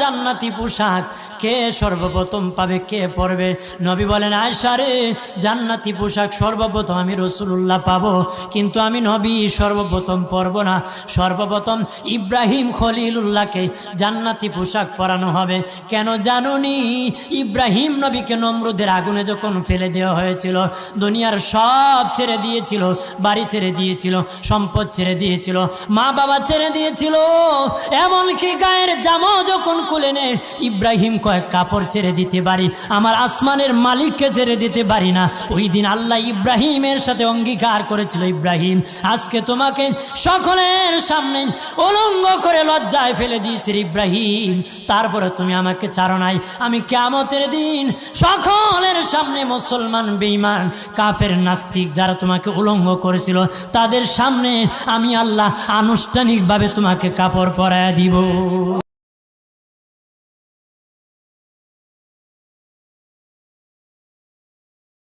জান্নাতি পোশাক কে সর্বপ্রথম পাবে, কে পরবে? নবী বলেন, আয়েশা রে, জান্নাতি পোশাক সর্বপ্রথম আমি রাসূলুল্লাহ পাবো, কিন্তু আমি নবী সর্বপ্রথম পরব না। সর্বপ্রথম ইব্রাহিম খলিলুল্লাহকে জান্নাতি পোশাক পরানো হবে। কেন জানুনি? ইব্রাহিম নবীকে নমরুদের আগুনে যখন ফেলে দেওয়া হয়েছিল, দুনিয়ার সব ছেড়ে দিয়েছিল, বাড়ি ছেড়ে দিয়েছিল, সম্পদ ছেড়ে দিয়েছিল, মা বাবা ছেড়ে দিয়েছিল, এমনকি গায়ের জামাও যখন খুলে নেয়, ইব্রাহিম কয়েক কাপড় ছেড়ে দিতে পারি, আমার আসমানের মালিককে ছেড়ে দিতে পারি না। ওই দিন আল্লাহ ইব্রাহিমের সাথে অঙ্গীকার করেছিল, ইব্রাহিম আজকে তোমাকে সকলের সামনে উলঙ্গ করে লজ্জায় ফেলে দিয়েছি ইব্রাহিম, তারপরে তুমি আমাকে ছাড়ো নাই। আমি কিয়ামতের দিন সকলের সামনে মুসলমান, বেঈমান, কাফের, নাস্তিক যারা তোমাকে উলঙ্গ করেছিল তাদের সামনে আমি আল্লাহ আনুষ্ঠানিকভাবে তোমাকে কাপড় পরায়া দিব।